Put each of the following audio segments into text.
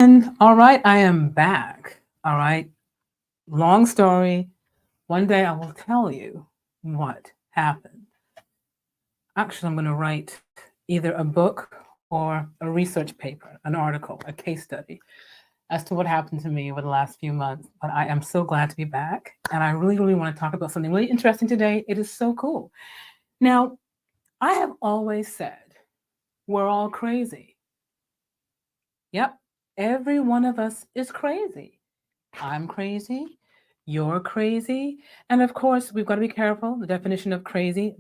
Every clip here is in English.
And all right, I am back. All right, long story. One day I will tell you what happened. Actually, I'm going to write either a book or a research paper, an article, a case study as to what happened to me over the last few months. But I am so glad to be back. And I really, really want to talk about something really interesting today. It is so cool. Now, I have always said we're all crazy. Yep, every one of us is crazy. I'm crazy. You're crazy. And of course, we've got to be careful. The definition of crazy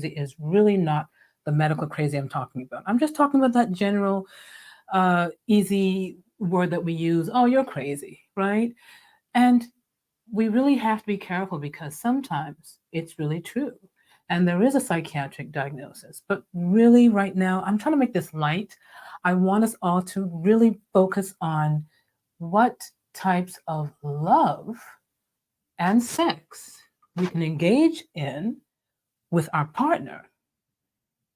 is really not the medical crazy I'm talking about. I'm just talking about that general, easy word that we use. Oh, you're crazy, right? And we really have to be careful because sometimes it's really true. And there is a psychiatric diagnosis. But really, right now, I'm trying to make this light. I want us all to really focus on what types of love and sex we can engage in with our partner.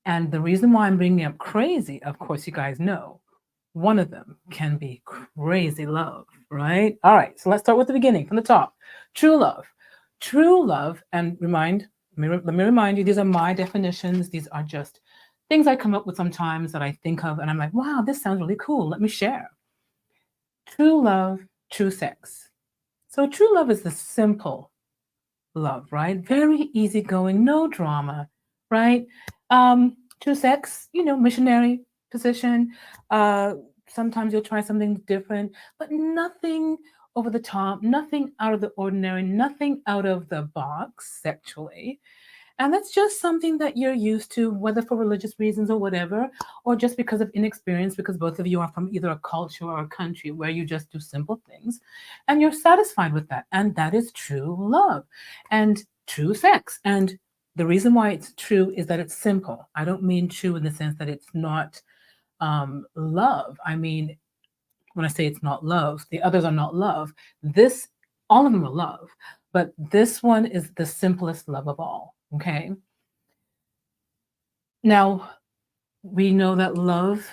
And the reason why I'm bringing up crazy, of course, you guys know, one of them can be crazy love, right? All right, so let's start with the beginning from the top. True love. True love, and let me remind you, these are my definitions. These are just things I come up with sometimes that I think of, and I'm like, wow, this sounds really cool. Let me share. True love, true sex. So, true love is the simple love, right? Very easygoing, no drama, right? True sex, missionary position. Uh, Sometimes you'll try something different, but nothing over the top, nothing out of the ordinary, nothing out of the box sexually. And that's just something that you're used to, whether for religious reasons or whatever, or just because of inexperience, because both of you are from either a culture or a country where you just do simple things and you're satisfied with that. And that is true love and true sex. And the reason why it's true is that it's simple. I don't mean true in the sense that it's not love. I mean, when I say it's not love, the others are not love. This, all of them are love, but this one is the simplest love of all. Okay. Now, we know that love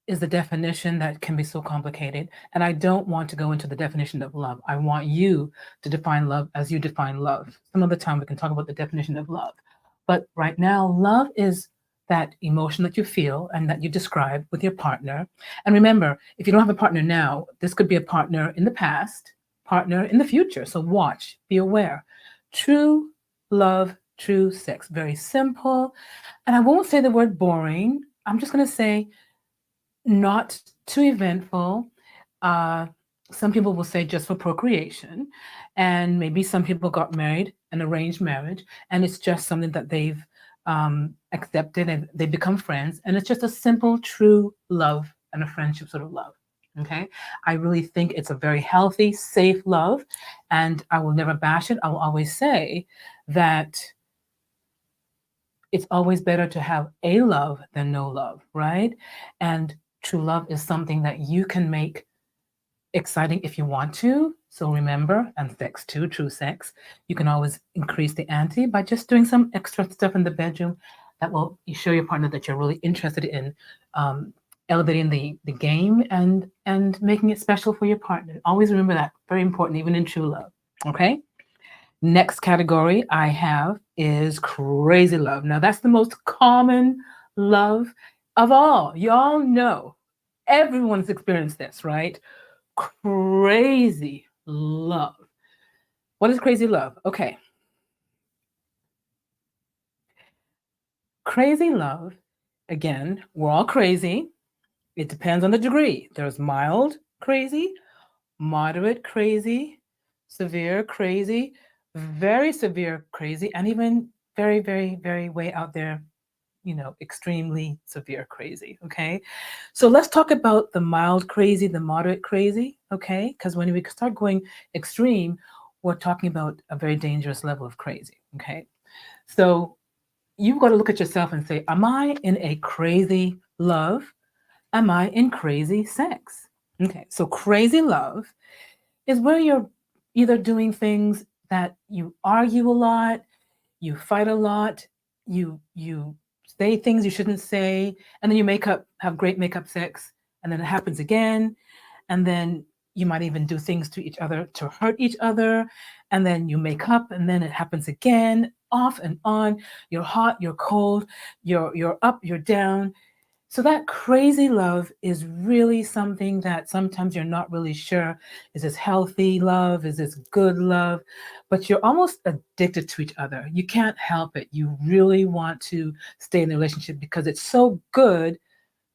is the definition that can be so complicated. And I don't want to go into the definition of love. I want you to define love as you define love. Some other time we can talk about the definition of love. But right now, love is that emotion that you feel and that you describe with your partner. And remember, if you don't have a partner now, this could be a partner in the past, partner in the future. So watch, be aware. True love, true sex. Very simple. And I won't say the word boring. I'm just going to say not too eventful. Uh, some people will say just for procreation. And maybe some people got married, an arranged marriage, and it's just something that they've accepted and they become friends. And it's just a simple, true love and a friendship sort of love. Okay. I really think it's a very healthy, safe love. And I will never bash it. I will always say that it's always better to have a love than no love, right? And true love is something that you can make exciting if you want to. So remember, and sex too, true sex, you can always increase the ante by just doing some extra stuff in the bedroom that will show your partner that you're really interested in elevating the game and making it special for your partner. Always remember that, very important, even in true love. Okay. Next category I have is crazy love. Now, that's the most common love of all. Y'all know everyone's experienced this, right? Crazy love. What is crazy love? Okay. Crazy love, again, we're all crazy. It depends on the degree. There's mild crazy, moderate crazy, severe crazy, very severe crazy, and even very, very, very way out there, extremely severe crazy. Okay. So let's talk about the mild crazy, the moderate crazy. Okay. Because when we start going extreme, we're talking about a very dangerous level of crazy. Okay. So you've got to look at yourself and say, am I in a crazy love? Am I in crazy sex? Okay. So crazy love is where you're either doing things that you argue a lot, you fight a lot, you say things you shouldn't say, and then you have great makeup sex, and then it happens again, and then you might even do things to each other to hurt each other, and then you make up, and then it happens again, off and on. You're hot, you're cold, you're up, you're down. So that crazy love is really something that sometimes you're not really sure, is this healthy love, is this good love, but you're almost addicted to each other. You can't help it. You really want to stay in the relationship because it's so good,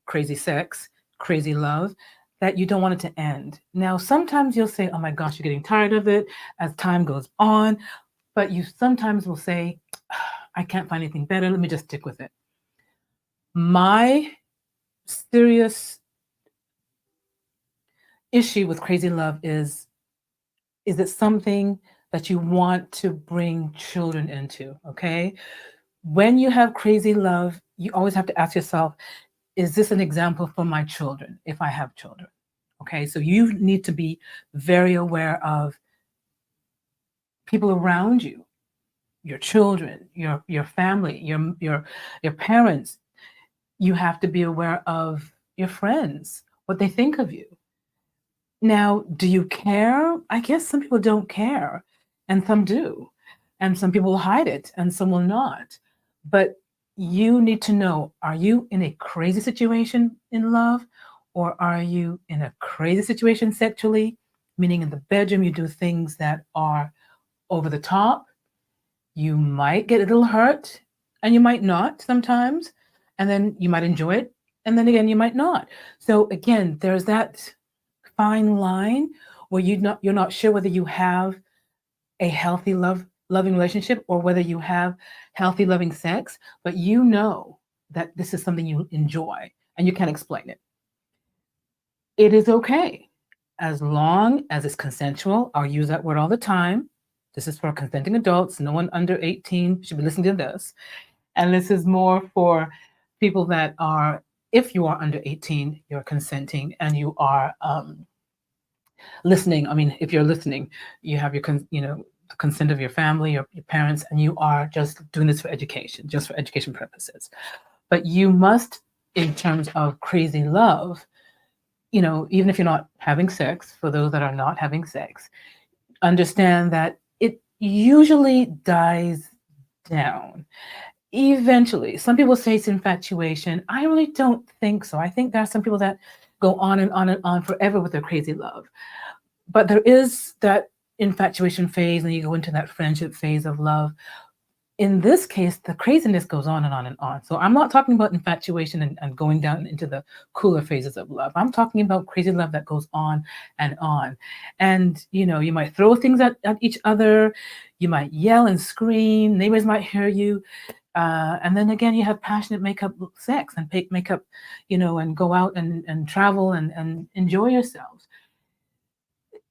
crazy sex, crazy love, that you don't want it to end. Now, sometimes you'll say, oh my gosh, you're getting tired of it as time goes on, but you sometimes will say, I can't find anything better. Let me just stick with it. My serious issue with crazy love is it something that you want to bring children into, okay? When you have crazy love, you always have to ask yourself, is this an example for my children if I have children? Okay, so you need to be very aware of people around you, your children, your family, your parents. You have to be aware of your friends, what they think of you. Now, do you care? I guess some people don't care, and some do. And some people will hide it, and some will not. But you need to know, are you in a crazy situation in love, or are you in a crazy situation sexually? Meaning in the bedroom, you do things that are over the top. You might get a little hurt, and you might not sometimes. And then you might enjoy it, and then again, you might not. So again, there's that fine line where you're not sure whether you have a healthy loving relationship or whether you have healthy loving sex, but you know that this is something you enjoy and you can't explain it. It is okay as long as it's consensual. I'll use that word all the time. This is for consenting adults. No one under 18 should be listening to this. And this is more for people that are, if you are under 18, you're consenting and you are listening. I mean, if you're listening, you have the consent of your family, your parents, and you are just doing this for education, just for education purposes. But you must, in terms of crazy love, even if you're not having sex, for those that are not having sex, understand that it usually dies down. Eventually, some people say it's infatuation. I really don't think so. I think there are some people that go on and on and on forever with their crazy love. But there is that infatuation phase, and you go into that friendship phase of love. In this case, the craziness goes on and on and on. So I'm not talking about infatuation and going down into the cooler phases of love. I'm talking about crazy love that goes on and on. And, you might throw things at each other. You might yell and scream. Neighbors might hear you. And then again, you have passionate make-up sex and make-up, and go out and travel and enjoy yourselves.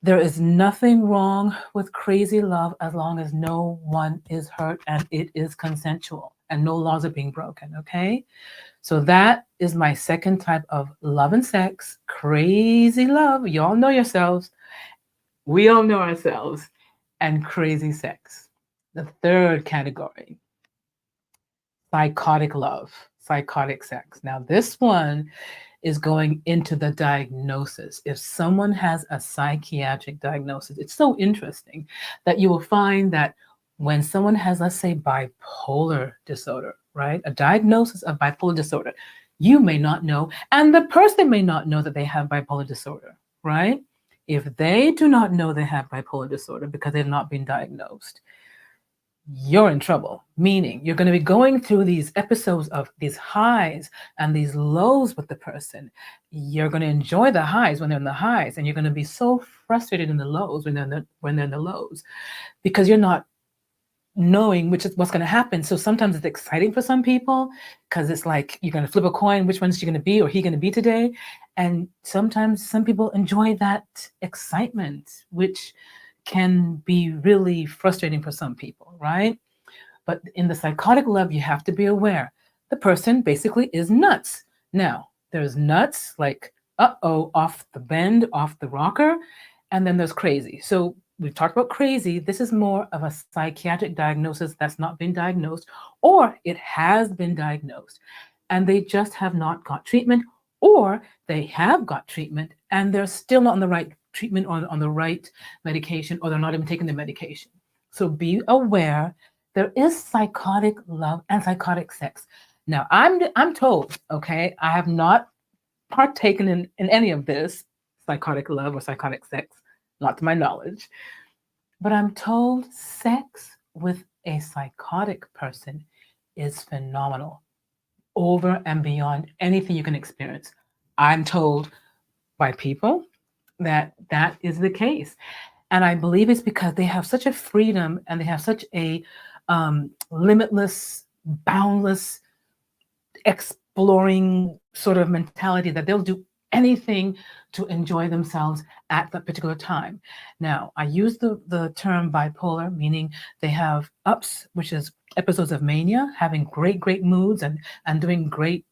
There is nothing wrong with crazy love as long as no one is hurt and it is consensual and no laws are being broken, okay? So that is my second type of love and sex, crazy love. You all know yourselves. We all know ourselves, and crazy sex. The third category, psychotic love, psychotic sex. Now, this one is going into the diagnosis. If someone has a psychiatric diagnosis, it's so interesting that you will find that when someone has, let's say, bipolar disorder, right? A diagnosis of bipolar disorder, you may not know, and the person may not know that they have bipolar disorder, right? If they do not know they have bipolar disorder because they've not been diagnosed, you're in trouble. Meaning you're going to be going through these episodes of these highs and these lows with the person. You're going to enjoy the highs when they're in the highs, and you're going to be so frustrated in the lows when they're in the lows, because you're not knowing which is what's going to happen. So sometimes it's exciting for some people because it's like you're going to flip a coin, which one's she going to be or he going to be today. And sometimes some people enjoy that excitement, which can be really frustrating for some people, right? But in the psychotic love, you have to be aware the person basically is nuts. Now, there's nuts like, off the bend, off the rocker, and then there's crazy. So we've talked about crazy. This is more of a psychiatric diagnosis that's not been diagnosed, or it has been diagnosed, and they just have not got treatment, or they have got treatment and they're still not on the right treatment or on the right medication, or they're not even taking the medication. So be aware there is psychotic love and psychotic sex. Now, I'm told, okay, I have not partaken in any of this psychotic love or psychotic sex, not to my knowledge, but I'm told sex with a psychotic person is phenomenal, over and beyond anything you can experience. I'm told by people that that is the case. And I believe it's because they have such a freedom and they have such a limitless, boundless, exploring sort of mentality that they'll do anything to enjoy themselves at that particular time. Now, I use the term bipolar, meaning they have ups, which is episodes of mania, having great moods and doing great,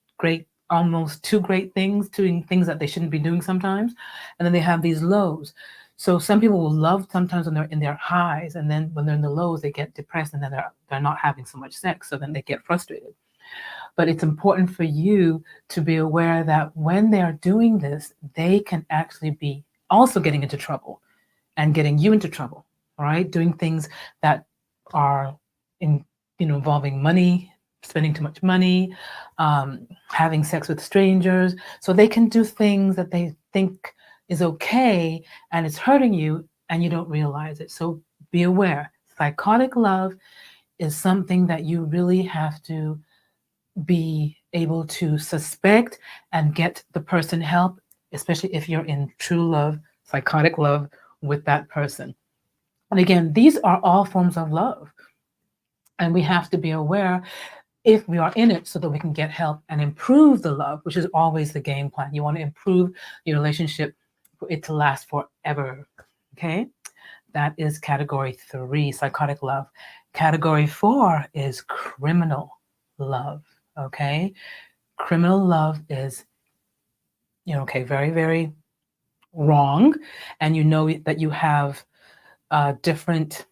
almost too great things, doing things that they shouldn't be doing sometimes. And then they have these lows. So some people will love sometimes when they're in their highs, and then when they're in the lows, they get depressed, and then they're not having so much sex, so then they get frustrated. But it's important for you to be aware that when they are doing this, they can actually be also getting into trouble and getting you into trouble, all right? Doing things that are in, involving money, spending too much money, having sex with strangers. So they can do things that they think is okay and it's hurting you and you don't realize it. So be aware. Psychotic love is something that you really have to be able to suspect and get the person help, especially if you're in true love, psychotic love with that person. And again, these are all forms of love. And we have to be aware if we are in it so that we can get help and improve the love, which is always the game plan. You want to improve your relationship for it to last forever. Okay? That is category 3, psychotic love. Category 4 is criminal love. Okay? Criminal love is, okay, very wrong. And you know that you have different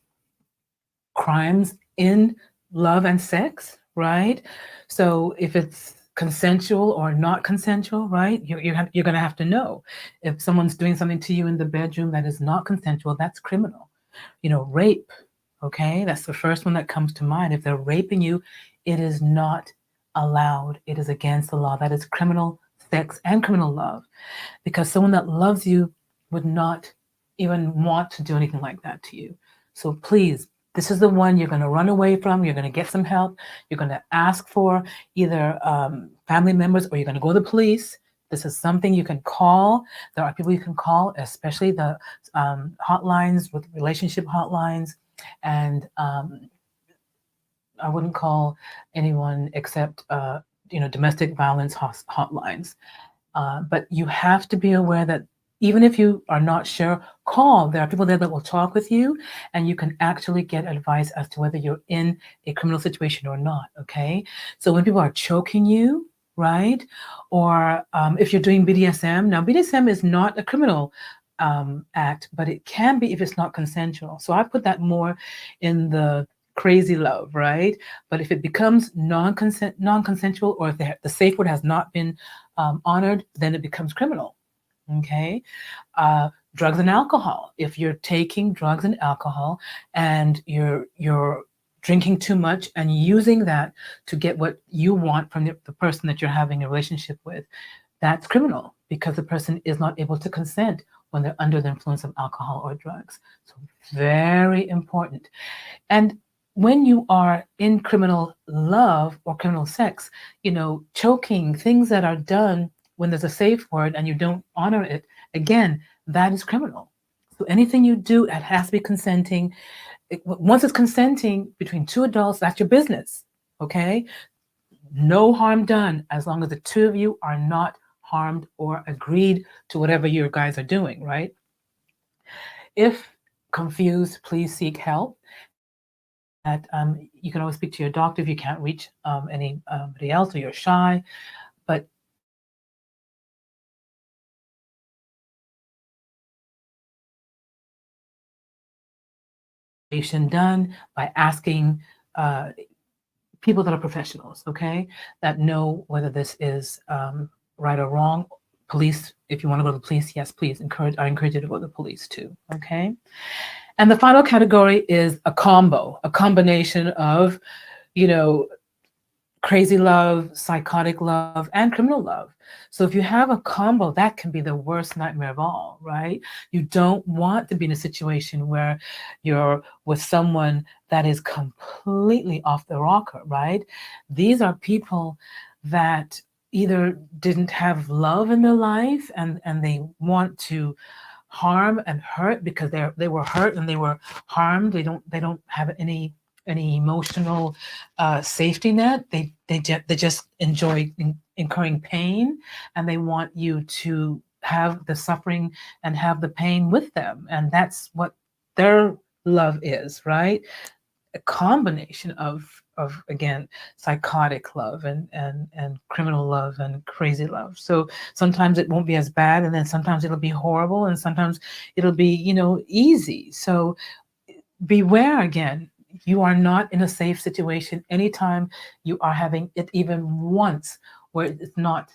crimes in love and sex, right? So if it's consensual or not consensual, right? You're going to have to know. If someone's doing something to you in the bedroom that is not consensual, that's criminal. Rape, okay? That's the first one that comes to mind. If they're raping you, it is not allowed. It is against the law. That is criminal sex and criminal love, because someone that loves you would not even want to do anything like that to you. So please, this is the one you're going to run away from. You're going to get some help. You're going to ask for either family members, or you're going to go to the police. This is something you can call. There are people you can call, especially the hotlines, with relationship hotlines. And I wouldn't call anyone except domestic violence hotlines. But you have to be aware that even if you are not sure, call. There are people there that will talk with you, and you can actually get advice as to whether you're in a criminal situation or not, okay? So when people are choking you, right? Or if you're doing BDSM, now BDSM is not a criminal act, but it can be if it's not consensual. So I put that more in the crazy love, right? But if it becomes non-consensual, or if the safe word has not been honored, then it becomes criminal. Okay, drugs and alcohol. If you're taking drugs and alcohol and you're drinking too much and using that to get what you want from the person that you're having a relationship with, that's criminal, because the person is not able to consent when they're under the influence of alcohol or drugs. So very important. And when you are in criminal love or criminal sex, choking, things that are done when there's a safe word and you don't honor it, again, that is criminal. So anything you do, it has to be consenting. Once it's consenting between two adults, that's your business, okay? No harm done, as long as the two of you are not harmed or agreed to whatever you guys are doing, right? If confused, please seek help. That you can always speak to your doctor if you can't reach anybody else, or you're shy. But done by asking people that are professionals, okay, that know whether this is right or wrong. Police, if you want to go to the police, yes, please I encourage you to go to the police too. Okay. And the final category is a combo, a combination of, you know, crazy love, psychotic love, and criminal love. So if you have a combo, that can be the worst nightmare of all, right? You don't want to be in a situation where you're with someone that is completely off the rocker, right? These are people that either didn't have love in their life and they want to harm and hurt because they were hurt and they were harmed. They don't have any emotional safety net. They just enjoy incurring pain, and they want you to have the suffering and have the pain with them, and that's what their love is, right? A combination of again psychotic love and criminal love and crazy love. So sometimes it won't be as bad, and then sometimes it'll be horrible, and sometimes it'll be easy. So beware again. You are not in a safe situation anytime you are having it even once where it's not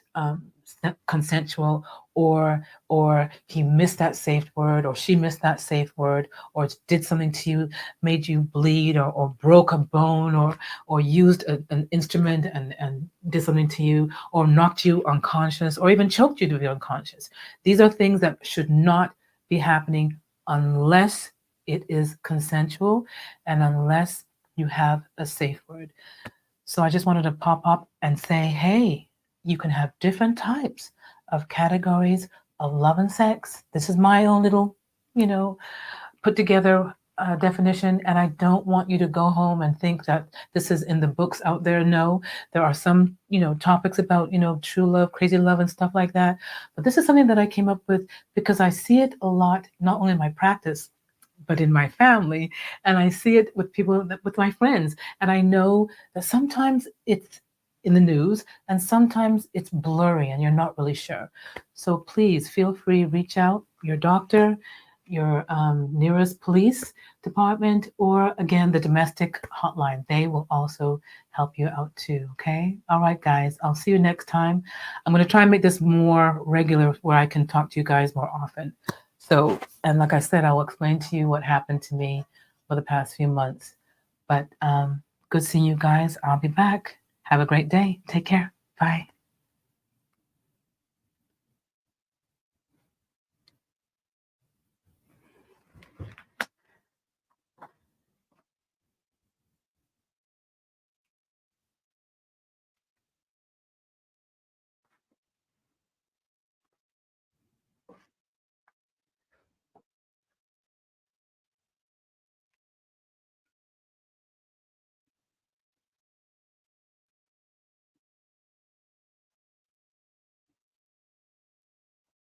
consensual, or he missed that safe word, or she missed that safe word, or did something to you, made you bleed, or broke a bone, or used an instrument and did something to you, or knocked you unconscious, or even choked you to be unconscious. These are things that should not be happening unless it is consensual and unless you have a safe word. So I just wanted to pop up and say, hey, you can have different types of categories of love and sex. This is my own little, put together definition, and I don't want you to go home and think that this is in the books out there. No, there are some, topics about, true love, crazy love, and stuff like that. But this is something that I came up with because I see it a lot, not only in my practice, but in my family, and I see it with people, with my friends, and I know that sometimes it's in the news and sometimes it's blurry and you're not really sure. So please feel free, reach out your doctor, your nearest police department, or again the domestic hotline. They will also help you out too. Okay. All right, guys, I'll see you next time. I'm going to try and make this more regular where I can talk to you guys more often. So, and like I said, I'll explain to you what happened to me for the past few months. But good seeing you guys. I'll be back. Have a great day. Take care. Bye.